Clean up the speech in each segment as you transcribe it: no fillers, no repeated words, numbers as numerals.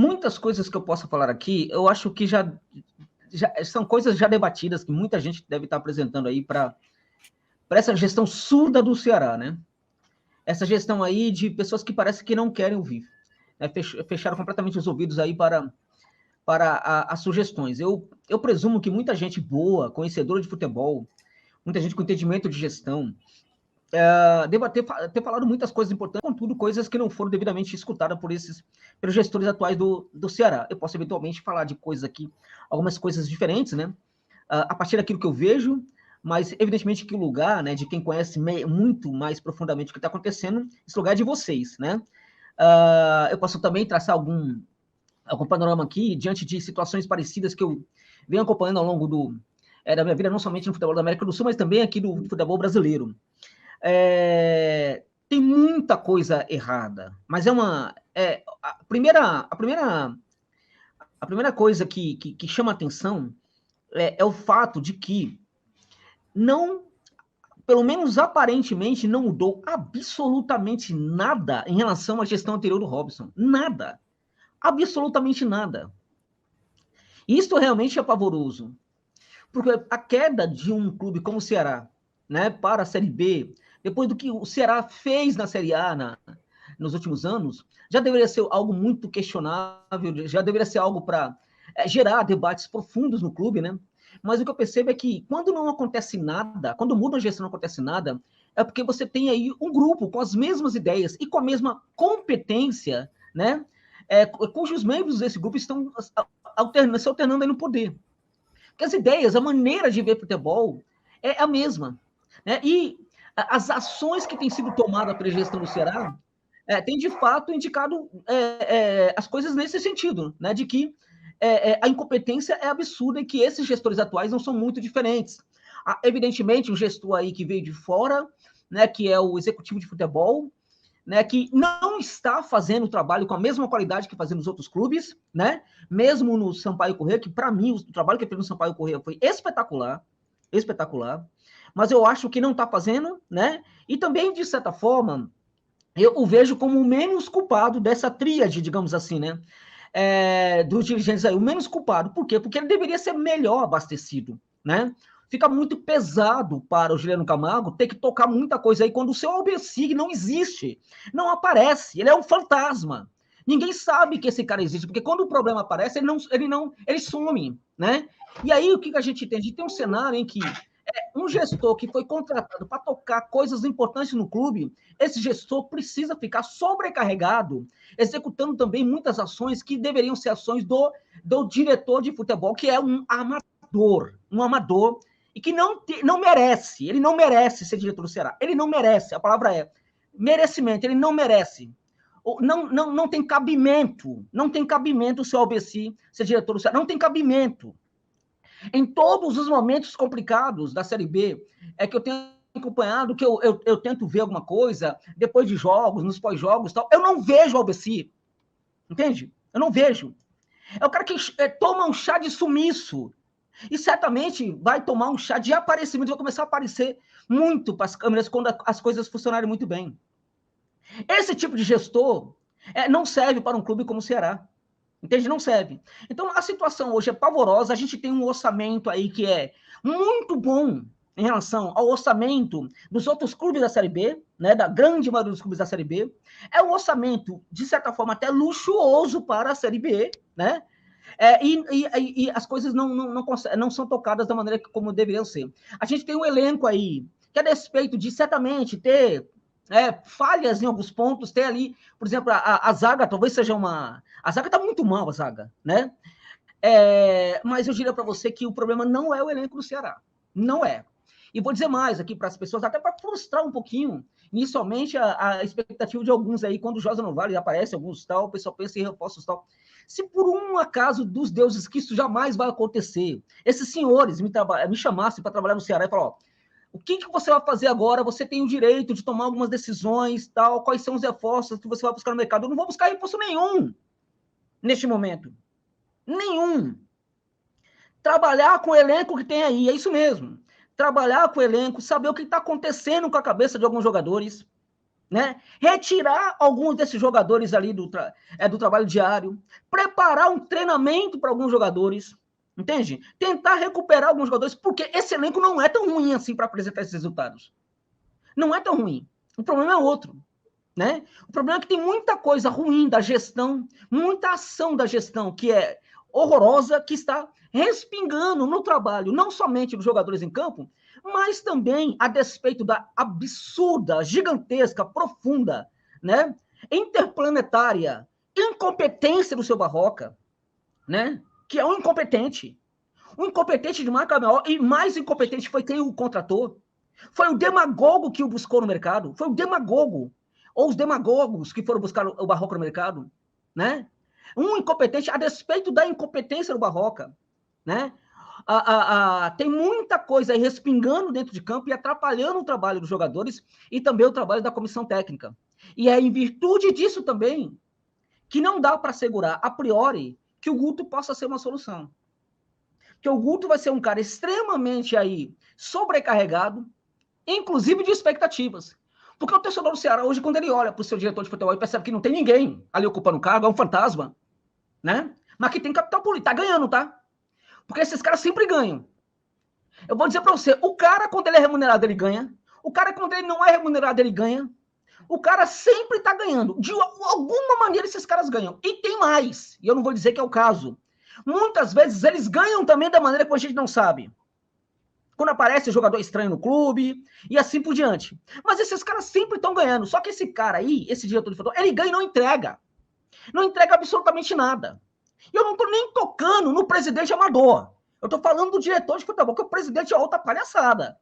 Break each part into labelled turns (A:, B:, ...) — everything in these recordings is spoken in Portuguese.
A: muitas coisas que eu posso falar aqui, eu acho que já são coisas já debatidas, que muita gente deve estar apresentando aí para essa gestão surda do Ceará, né? Essa gestão aí de pessoas que parece que não querem ouvir, né? Fecharam completamente os ouvidos aí para as sugestões. Eu presumo que muita gente boa, conhecedora de futebol, muita gente com entendimento de gestão, deva ter falado muitas coisas importantes, contudo, coisas que não foram devidamente escutadas pelos gestores atuais do Ceará. Eu posso eventualmente falar de coisas aqui, algumas coisas diferentes, né? A partir daquilo que eu vejo, mas evidentemente que o lugar, né, de quem conhece muito mais profundamente o que está acontecendo, esse lugar é de vocês, né? Eu posso também traçar algum panorama aqui, diante de situações parecidas que eu venho acompanhando ao longo da minha vida, não somente no futebol da América do Sul, mas também aqui do futebol brasileiro. Tem muita coisa errada, mas a primeira coisa que chama atenção é o fato de que não, pelo menos aparentemente, não mudou absolutamente nada em relação à gestão anterior do Robson. Nada. Absolutamente nada. Isso realmente é pavoroso. Porque a queda de um clube como o Ceará, né, para a Série B, depois do que o Ceará fez na Série A nos últimos anos, já deveria ser algo muito questionável, já deveria ser algo para gerar debates profundos no clube, né? Mas o que eu percebo é que quando não acontece nada, quando muda a gestão não acontece nada, é porque você tem aí um grupo com as mesmas ideias e com a mesma competência, né? Cujos membros desse grupo estão se alternando aí no poder. Porque as ideias, a maneira de ver futebol é a mesma. Né? E as ações que têm sido tomadas pela gestão do Ceará têm, de fato, indicado as coisas nesse sentido, né? De que a incompetência é absurda e que esses gestores atuais não são muito diferentes. Evidentemente, um gestor aí que veio de fora, né, que é o executivo de futebol, né, que não está fazendo o trabalho com a mesma qualidade que fazendo os outros clubes, né? Mesmo no Sampaio Corrêa, que para mim o trabalho que ele fez no Sampaio Corrêa foi espetacular, espetacular, mas eu acho que não está fazendo, né? E também, de certa forma, eu o vejo como o menos culpado dessa tríade, digamos assim, né? Dos dirigentes aí, o menos culpado. Por quê? Porque ele deveria ser melhor abastecido, né? Fica muito pesado para o Juliano Camargo ter que tocar muita coisa aí quando o seu Albecig não existe, não aparece, ele é um fantasma. Ninguém sabe que esse cara existe, porque quando o problema aparece, ele some, né? E aí o que a gente tem? A gente tem um cenário em que um gestor que foi contratado para tocar coisas importantes no clube, esse gestor precisa ficar sobrecarregado, executando também muitas ações que deveriam ser ações do diretor de futebol, que é um amador, e que não merece, ele não merece ser diretor do Ceará. Ele não merece, a palavra é merecimento, ele não merece. Não tem cabimento, o seu Albeci ser diretor do Ceará, não tem cabimento. Em todos os momentos complicados da Série B, é que eu tenho acompanhado, que eu tento ver alguma coisa, depois de jogos, nos pós-jogos, tal, eu não vejo o Albeci, entende? Eu não vejo. É o cara que toma um chá de sumiço, e certamente vai tomar um chá de aparecimento, vai começar a aparecer muito para as câmeras quando as coisas funcionarem muito bem. Esse tipo de gestor não serve para um clube como o Ceará. Entende? Não serve. Então, a situação hoje é pavorosa. A gente tem um orçamento aí que é muito bom em relação ao orçamento dos outros clubes da Série B, né, da grande maioria dos clubes da Série B. É um orçamento, de certa forma, até luxuoso para a Série B, né? E as coisas não são tocadas da maneira como deveriam ser. A gente tem um elenco aí que, a despeito de certamente ter falhas em alguns pontos, ter ali, por exemplo, a zaga talvez seja uma... A zaga está muito mal, a zaga, né? Mas eu diria para você que o problema não é o elenco do Ceará. Não é. E vou dizer mais aqui para as pessoas, até para frustrar um pouquinho, inicialmente, a expectativa de alguns aí, quando o Josa Novale aparece, alguns tal, o pessoal pensa em reforços tal. Se por um acaso dos deuses que isso jamais vai acontecer, esses senhores me chamassem para trabalhar no Ceará e falar, ó, o que você vai fazer agora? Você tem o direito de tomar algumas decisões, tal, quais são os reforços que você vai buscar no mercado? Eu não vou buscar reforço nenhum neste momento. Nenhum. Trabalhar com o elenco que tem aí, é isso mesmo. Trabalhar com o elenco, saber o que está acontecendo com a cabeça de alguns jogadores, né? Retirar alguns desses jogadores ali do trabalho diário, preparar um treinamento para alguns jogadores, entende? Tentar recuperar alguns jogadores, porque esse elenco não é tão ruim assim para apresentar esses resultados. Não é tão ruim. O problema é outro, né? O problema é que tem muita coisa ruim da gestão, muita ação da gestão que é horrorosa, que está respingando no trabalho, não somente dos jogadores em campo, mas também a despeito da absurda, gigantesca, profunda, né, interplanetária incompetência do seu Barroca, né, que é um incompetente de marca maior, e mais incompetente foi quem o contratou. Foi o demagogo que o buscou no mercado, foi o demagogo, ou os demagogos que foram buscar o Barroca no mercado, né? Um incompetente, a despeito da incompetência do Barroca, né? Tem muita coisa aí respingando dentro de campo e atrapalhando o trabalho dos jogadores e também o trabalho da comissão técnica. E é em virtude disso também que não dá para assegurar a priori que o Guto possa ser uma solução. Que o Guto vai ser um cara extremamente aí sobrecarregado, inclusive de expectativas. Porque o torcedor do Ceará hoje, quando ele olha para o seu diretor de futebol e percebe que não tem ninguém ali ocupando o cargo, é um fantasma, né? Mas que tem capital político, tá ganhando, tá? Porque esses caras sempre ganham. Eu vou dizer para você, o cara, quando ele é remunerado, ele ganha. O cara, quando ele não é remunerado, ele ganha. O cara sempre tá ganhando. De alguma maneira, esses caras ganham. E tem mais. E eu não vou dizer que é o caso. Muitas vezes, eles ganham também da maneira que a gente não sabe. Quando aparece jogador estranho no clube, e assim por diante. Mas esses caras sempre estão ganhando. Só que esse cara aí, esse diretor de futebol, ele ganha e não entrega. Não entrega absolutamente nada. E eu não estou nem tocando no presidente amador. Eu estou falando do diretor de futebol, que o presidente é outra palhaçada,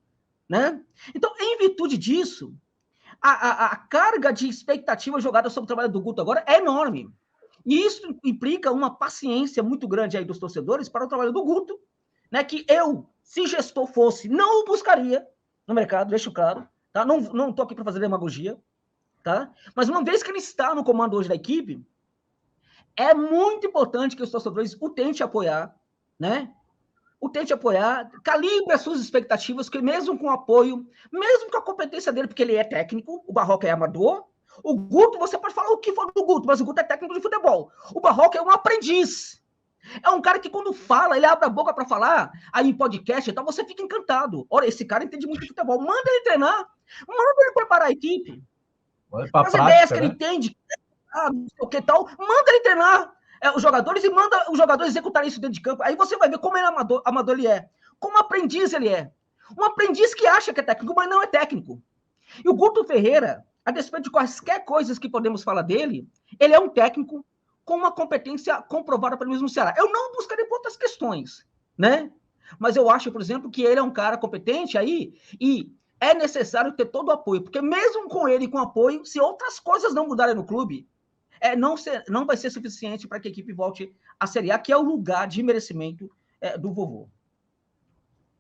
A: né? Então, em virtude disso, a carga de expectativa jogada sobre o trabalho do Guto agora é enorme. E isso implica uma paciência muito grande aí dos torcedores para o trabalho do Guto, né? Que eu, se gestor fosse, não o buscaria no mercado, deixo claro, tá? Não estou aqui para fazer demagogia, tá? Mas uma vez que ele está no comando hoje da equipe, é muito importante que os torcedores o tentem apoiar, né? O tente apoiar, calibre as suas expectativas, que mesmo com apoio, mesmo com a competência dele, porque ele é técnico, o Barroca é amador, o Guto, você pode falar o que for do Guto, mas o Guto é técnico de futebol. O Barroca é um aprendiz. É um cara que quando fala, ele abre a boca para falar, aí em podcast e tal, você fica encantado. Olha, esse cara entende muito de futebol. Manda ele treinar, manda ele preparar a equipe. As ideias que ele entende, o que tal, manda ele treinar os jogadores e manda os jogadores executarem isso dentro de campo. Aí você vai ver como ele amador ele é, como aprendiz ele é. Um aprendiz que acha que é técnico, mas não é técnico. E o Guto Ferreira, a despeito de quaisquer coisas que podemos falar dele, ele é um técnico com uma competência comprovada pelo menos no Ceará. Eu não buscaria por outras questões, né? Mas eu acho, por exemplo, que ele é um cara competente aí e é necessário ter todo o apoio, porque mesmo com ele com apoio, se outras coisas não mudarem no clube, não vai ser suficiente para que a equipe volte a Série A, que é o lugar de merecimento do vovô.